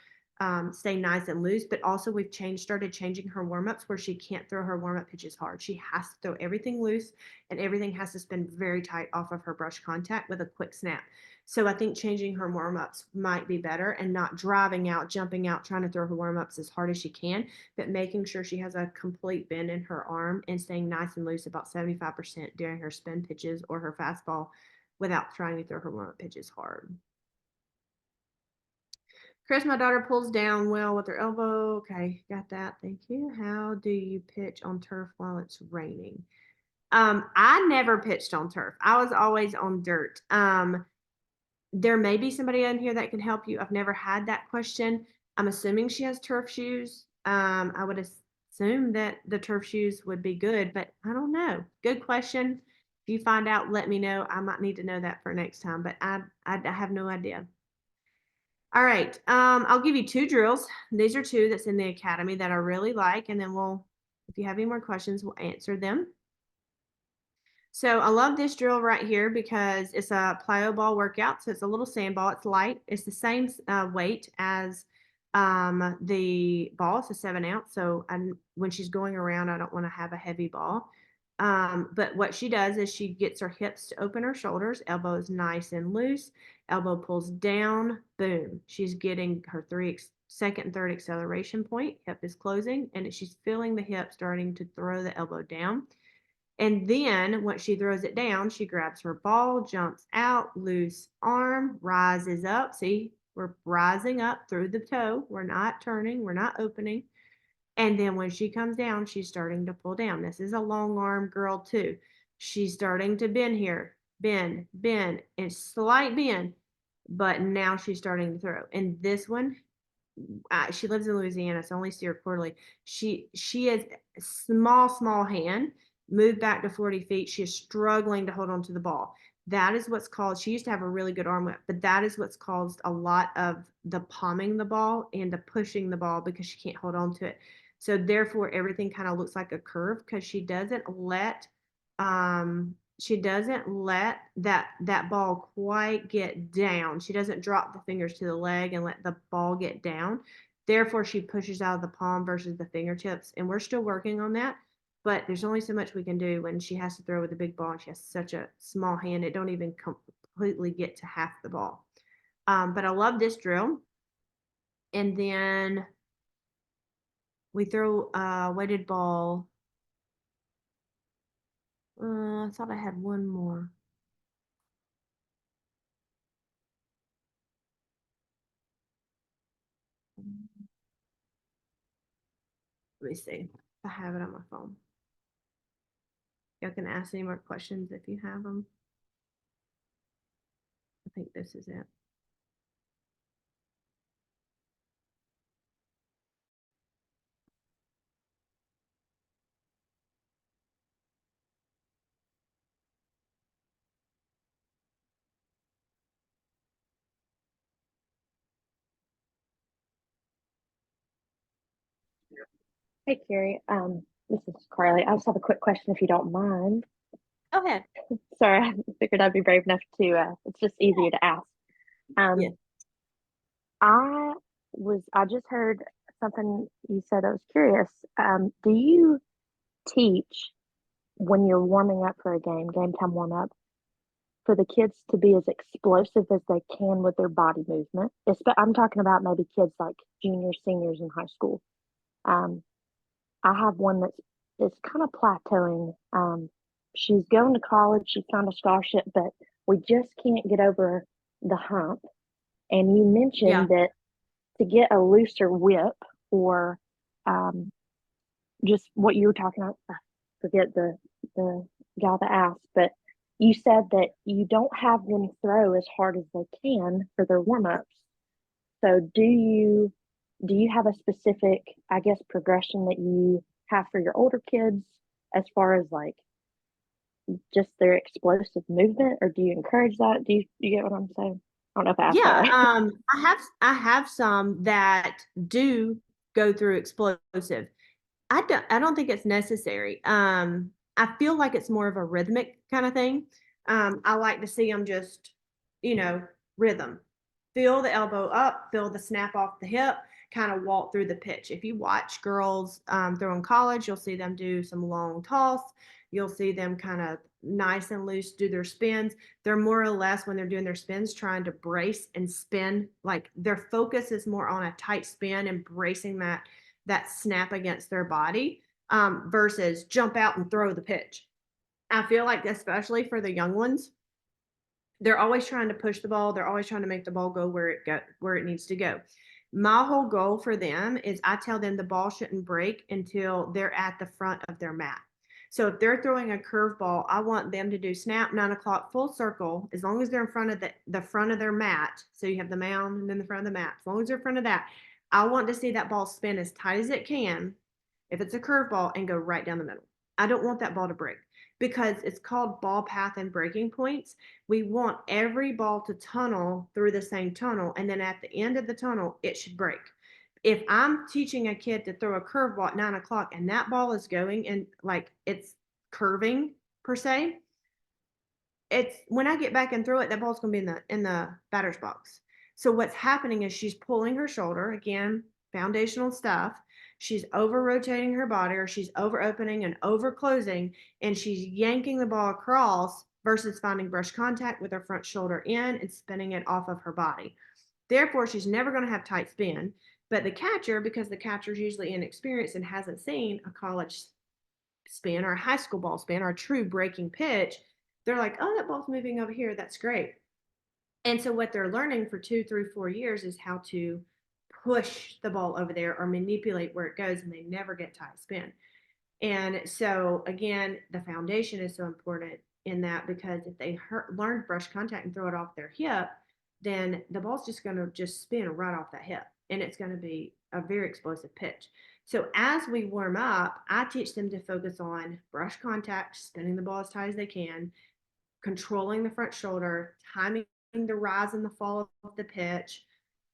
stay nice and loose. But also we've started changing her warm-ups where she can't throw her warm-up pitches hard. She has to throw everything loose, and everything has to spin very tight off of her brush contact with a quick snap. So I think changing her warm-ups might be better, and not driving out, jumping out, trying to throw her warm-ups as hard as she can, but making sure she has a complete bend in her arm and staying nice and loose about 75% during her spin pitches or her fastball without trying to throw her warm-up pitches hard. Chris, my daughter pulls down well with her elbow. Okay, got that. Thank you. How do you pitch on turf while it's raining? I never pitched on turf. I was always on dirt. There may be somebody in here that can help you. I've never had that question. I'm assuming she has turf shoes. I would assume that the turf shoes would be good, but I don't know. Good question. If you find out, let me know. I might need to know that for next time, but I have no idea. All right, I'll give you 2 drills. These are 2 that's in the academy that I really like, and then if you have any more questions, we'll answer them. So I love this drill right here because it's a plyo ball workout. So it's a little sand ball. It's light. It's the same weight as the ball. It's a 7-ounce. So when she's going around, I don't want to have a heavy ball. But what she does is she gets her hips to open her shoulders, elbow is nice and loose, elbow pulls down, boom. She's getting her second and third acceleration point, hip is closing, and she's feeling the hip starting to throw the elbow down. And then once she throws it down, she grabs her ball, jumps out, loose arm, rises up. See, we're rising up through the toe. We're not turning, we're not opening. And then when she comes down, she's starting to pull down. This is a long arm girl too. She's starting to bend here, bend, and slight bend, but now she's starting to throw. And this one, she lives in Louisiana, so I only see her quarterly. She is small hand, moved back to 40 feet. She is struggling to hold on to the ball. That is what's called, she used to have a really good arm whip, but that is what's caused a lot of the palming the ball and the pushing the ball because she can't hold on to it. So therefore everything kind of looks like a curve because she doesn't let that ball quite get down. She doesn't drop the fingers to the leg and let the ball get down. Therefore, she pushes out of the palm versus the fingertips. And we're still working on that, but there's only so much we can do when she has to throw with a big ball and she has such a small hand. It don't even completely get to half the ball. But I love this drill. And then we throw a weighted ball. I thought I had one more. Let me see. I have it on my phone. Y'all can ask any more questions if you have them. I think this is it. Hey, Carrie. This is Carly. I just have a quick question if you don't mind. Go ahead. Sorry, I figured I'd be brave enough to, it's just easier to ask. Yeah. Um, I just heard something you said I was curious. Do you teach when you're warming up for a game time warm up, for the kids to be as explosive as they can with their body movement? I'm talking about maybe kids like juniors, seniors in high school. Um, I have one that's kind of plateauing. She's going to college. She's found a scholarship, but we just can't get over the hump. And you Yeah. mentioned that to get a looser whip, or um, just what you were talking about. I forget the gal that asked, but you said that you don't have them throw as hard as they can for their warm ups. So do you have a specific, I guess, progression that you have for your older kids as far as like just their explosive movement, or do you encourage that? Do you get what I'm saying? I don't know if I asked that Yeah. right. I have some that do go through explosive. I don't think it's necessary. I feel like it's more of a rhythmic kind of thing. I like to see them just, you know, rhythm. Feel the elbow up, feel the snap off the hip, kind of walk through the pitch. If you watch girls throwing college, you'll see them do some long toss. You'll see them kind of nice and loose do their spins. They're more or less, when they're doing their spins, trying to brace and spin. Like their focus is more on a tight spin and bracing that snap against their body, versus jump out and throw the pitch. I feel like, especially for the young ones, they're always trying to push the ball. They're always trying to make the ball go where it needs to go. My whole goal for them is I tell them the ball shouldn't break until they're at the front of their mat. So if they're throwing a curveball, I want them to do snap 9 o'clock full circle, as long as they're in front of the front of their mat. So you have the mound and then the front of the mat. As long as they're in front of that, I want to see that ball spin as tight as it can, if it's a curveball, and go right down the middle. I don't want that ball to break, because it's called ball path and breaking points. We want every ball to tunnel through the same tunnel, and then at the end of the tunnel, it should break. If I'm teaching a kid to throw a curveball at 9 o'clock and that ball is going and like it's curving per se, it's when I get back and throw it, that ball's gonna be in the batter's box. So what's happening is she's pulling her shoulder again, foundational stuff. She's over rotating her body, or she's over opening and over closing, and she's yanking the ball across versus finding brush contact with her front shoulder in and spinning it off of her body. Therefore, she's never going to have tight spin. But the catcher, because the catcher's usually inexperienced and hasn't seen a college spin or a high school ball spin or a true breaking pitch, they're like, oh, that ball's moving over here. That's great. And so what they're learning for 2, 3, 4 years is how to push the ball over there or manipulate where it goes, and they never get tight spin. And so again, the foundation is so important in that, because if they learn brush contact and throw it off their hip, then the ball's just going to just spin right off that hip, and it's going to be a very explosive pitch. So as we warm up, I teach them to focus on brush contact, spinning the ball as tight as they can, controlling the front shoulder, timing the rise and the fall of the pitch,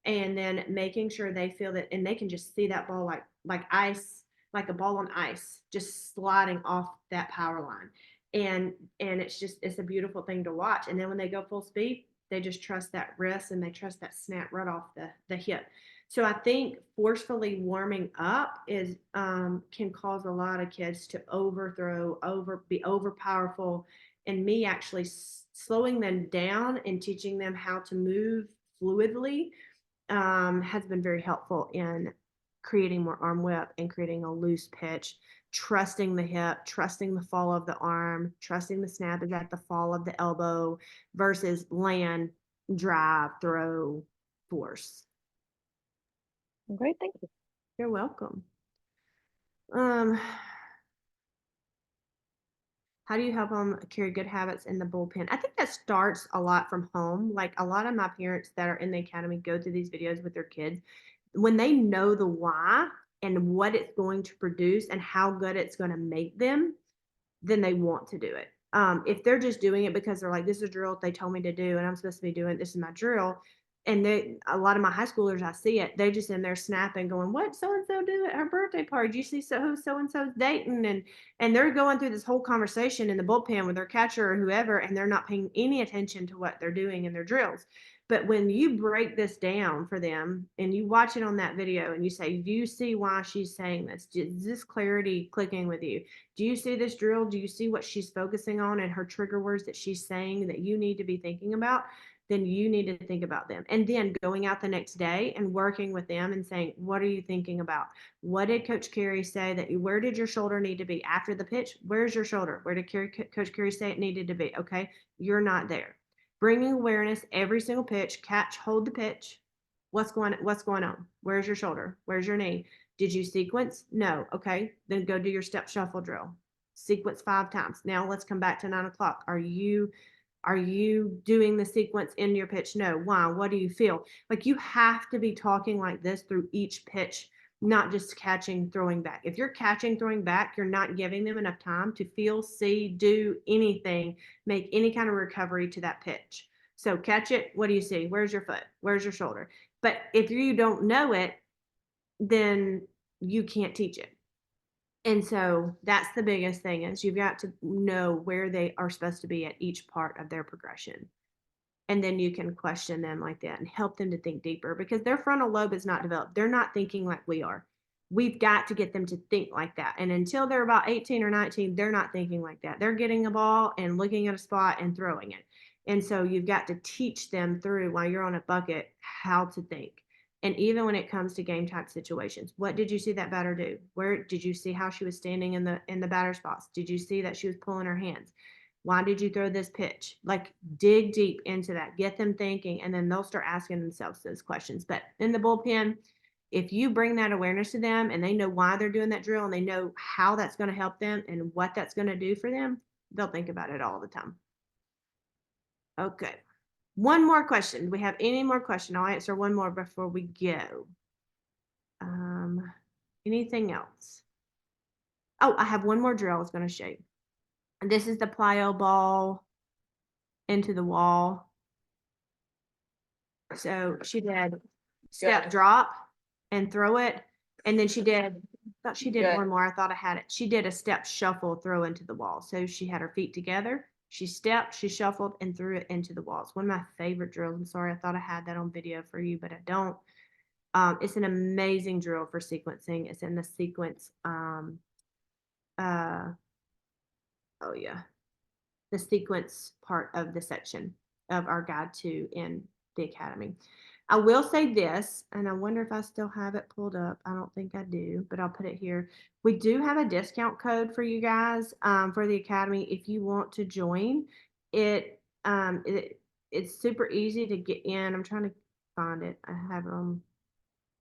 and then making sure they feel that, and they can just see that ball like ice, like a ball on ice, just sliding off that power line. And it's a beautiful thing to watch. And then when they go full speed, they just trust that wrist and they trust that snap right off the hip. So I think forcefully warming up is can cause a lot of kids to overthrow, be over powerful, and me actually slowing them down and teaching them how to move fluidly has been very helpful in creating more arm whip and creating a loose pitch, trusting the hip, trusting the fall of the arm, trusting the snap is at the fall of the elbow versus land, drive, throw, force. Great, thank you. You're welcome. How do you help them carry good habits in the bullpen? I think that starts a lot from home. Like a lot of my parents that are in the academy go through these videos with their kids. When they know the why and what it's going to produce and how good it's going to make them, then they want to do it. If they're just doing it because they're like, this is a drill they told me to do, and I'm supposed to be doing this is my drill. And a lot of my high schoolers, I see it, they just in there snapping, going, "What so and so do at her birthday party? Do you see who so and so's dating?" And they're going through this whole conversation in the bullpen with their catcher or whoever, and they're not paying any attention to what they're doing in their drills. But when you break this down for them and you watch it on that video and you say, "Do you see why she's saying this? Is this clarity clicking with you? Do you see this drill? Do you see what she's focusing on and her trigger words that she's saying that you need to be thinking about?" Then you need to think about them. And then going out the next day and working with them and saying, "What are you thinking about? What did Coach Carey say that where did your shoulder need to be after the pitch? Where's your shoulder? Where did Coach Carey say it needed to be?" Okay, you're not there. Bringing awareness every single pitch, catch, hold the pitch. What's going on? Where's your shoulder? Where's your knee? Did you sequence? No. Okay, then go do your step shuffle drill. Sequence 5 times. Now let's come back to 9 o'clock. Are you doing the sequence in your pitch? No. Why? What do you feel? Like you have to be talking like this through each pitch, not just catching, throwing back. If you're catching, throwing back, you're not giving them enough time to feel, see, do anything, make any kind of recovery to that pitch. So catch it. What do you see? Where's your foot? Where's your shoulder? But if you don't know it, then you can't teach it. And so that's the biggest thing is you've got to know where they are supposed to be at each part of their progression. And then you can question them like that and help them to think deeper because their frontal lobe is not developed. They're not thinking like we are. We've got to get them to think like that. And until they're about 18 or 19, they're not thinking like that. They're getting a ball and looking at a spot and throwing it. And so you've got to teach them through while you're on a bucket how to think. And even when it comes to game type situations, what did you see that batter do? Where did you see how she was standing in the batter spots? Did you see that she was pulling her hands? Why did you throw this pitch? Like dig deep into that, get them thinking, and then they'll start asking themselves those questions. But in the bullpen, if you bring that awareness to them and they know why they're doing that drill and they know how that's going to help them and what that's going to do for them, they'll think about it all the time. Okay. One more question. Do we have any more question? I'll answer one more before we go. Anything else? Oh, I have one more drill I was going to show you. And this is the plyo ball into the wall. So she did step drop and throw it. And then she did, I thought she did one more. I thought I had it. She did a step shuffle throw into the wall. So she had her feet together. She stepped, she shuffled and threw it into the wall. It's one of my favorite drills. I'm sorry, I thought I had that on video for you, but I don't. It's an amazing drill for sequencing. It's in the sequence. Oh yeah, the sequence part of the section of our guide 2 in the academy. I will say this, and I wonder if I still have it pulled up. I don't think I do, but I'll put it here. We do have a discount code for you guys for the academy. If you want to join it, it's super easy to get in. I'm trying to find it. I have it on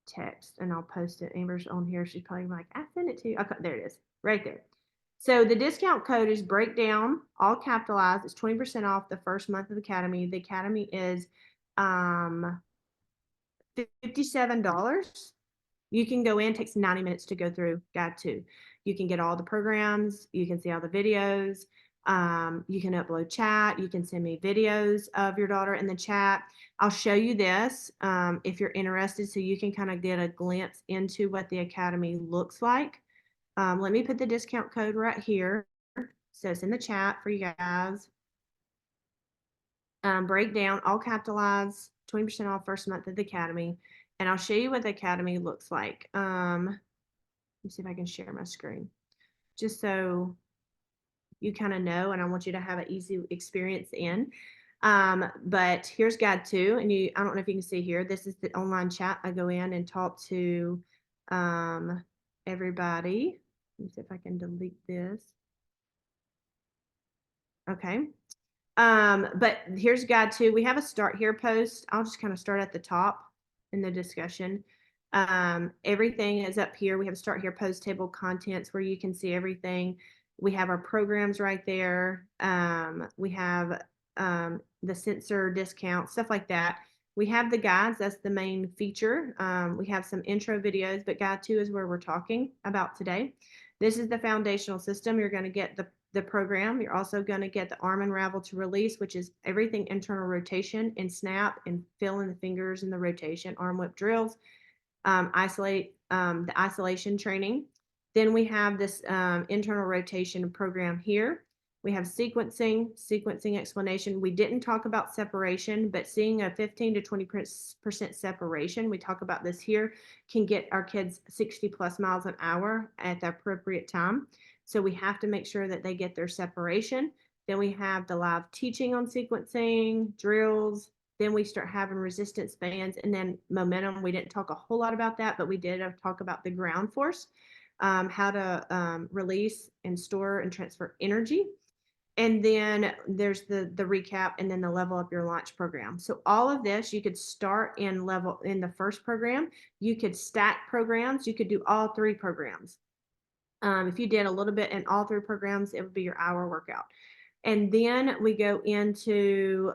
text and I'll post it. Amber's on here. She's probably like, I sent it to you. Okay, there it is, right there. So the discount code is breakdown, all capitalized. It's 20% off the first month of the academy. The academy is $57. You can go in, it takes 90 minutes to go through guide 2. You can get all the programs, you can see all the videos, you can upload chat, you can send me videos of your daughter in the chat. I'll show you this if you're interested so you can kind of get a glimpse into what the academy looks like. Let me put the discount code right here. So it's in the chat for you guys. Breakdown, all capitalized, 20% off first month of the academy. And I'll show you what the academy looks like. Let me see if I can share my screen. Just so you kind of know, and I want you to have an easy experience in. But here's guide 2, and I don't know if you can see here, this is the online chat. I go in and talk to everybody. Let me see if I can delete this. Okay. But here's guide 2. We have a start here post. I'll just kind of start at the top in the discussion. Everything is up here. We have start here, post table contents where you can see everything. We have our programs right there. We have the sensor discount, stuff like that. We have the guides. That's the main feature. We have some intro videos, but guide 2 is where we're talking about today. This is the foundational system. You're going to get the program. You're also going to get the arm unravel to release, which is everything internal rotation and snap and fill in the fingers in the rotation, arm whip drills, the isolation training. Then we have this internal rotation program here. We have sequencing explanation. We didn't talk about separation, but seeing a 15 to 20% separation, we talk about this here, can get our kids 60 plus miles an hour at the appropriate time. So we have to make sure that they get their separation. Then we have the live teaching on sequencing, drills. Then we start having resistance bands and then momentum. We didn't talk a whole lot about that, but we did talk about the ground force, how to release and store and transfer energy. And then there's the recap and then the level up your launch program. So all of this, you could start in the first program. You could stack programs. You could do all 3 programs. If you did a little bit in all 3 programs, it would be your hour workout. And then we go into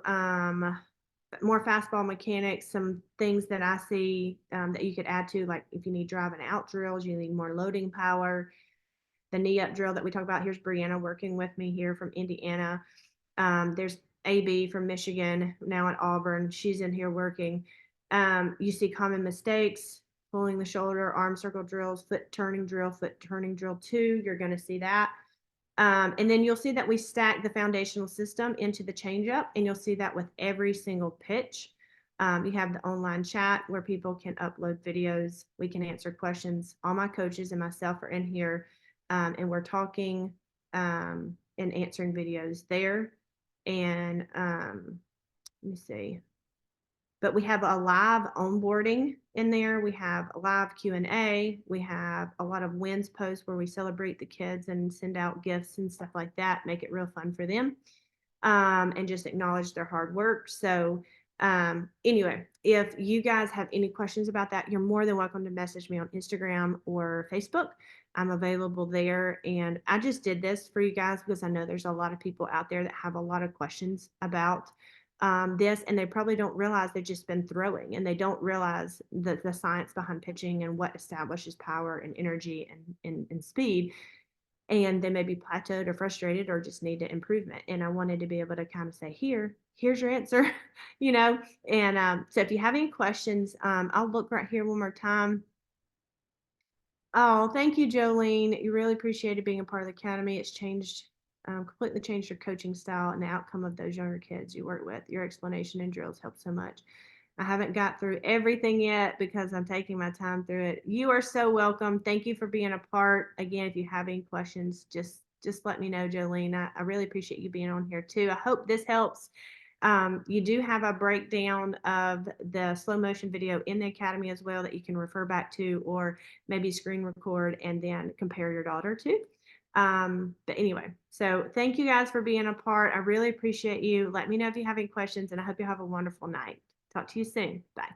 more fastball mechanics, some things that I see that you could add to, like if you need driving out drills, you need more loading power, the knee up drill that we talk about. Here's Brianna working with me here from Indiana. There's AB from Michigan, now at Auburn. She's in here working. You see common mistakes, pulling the shoulder, arm circle drills, foot turning drill 2. You're going to see that. And then you'll see that we stack the foundational system into the changeup, and you'll see that with every single pitch. You have the online chat where people can upload videos. We can answer questions. All my coaches and myself are in here, and we're talking and answering videos there. And let me see. But we have a live onboarding in there. We have a live Q&A. We have a lot of wins posts where we celebrate the kids and send out gifts and stuff like that, make it real fun for them, and just acknowledge their hard work. So anyway, if you guys have any questions about that, you're more than welcome to message me on Instagram or Facebook. I'm available there. And I just did this for you guys because I know there's a lot of people out there that have a lot of questions about this, and they probably don't realize they've just been throwing, and they don't realize the science behind pitching and what establishes power and energy and speed. And they may be plateaued or frustrated or just need to improvement. And I wanted to be able to kind of say, here's your answer, you know. And so if you have any questions, I'll look right here one more time. Oh, thank you, Jolene. You really appreciated being a part of the academy. It's completely changed your coaching style and the outcome of those younger kids you work with. Your explanation and drills help so much. I haven't got through everything yet because I'm taking my time through it. You are so welcome. Thank you for being a part. Again, if you have any questions, just let me know, Jolene. I really appreciate you being on here too. I hope this helps. You do have a breakdown of the slow motion video in the academy as well that you can refer back to, or maybe screen record and then compare your daughter to. But anyway, so thank you guys for being a part. I really appreciate you. Let me know if you have any questions, and I hope you have a wonderful night. Talk to you soon. Bye.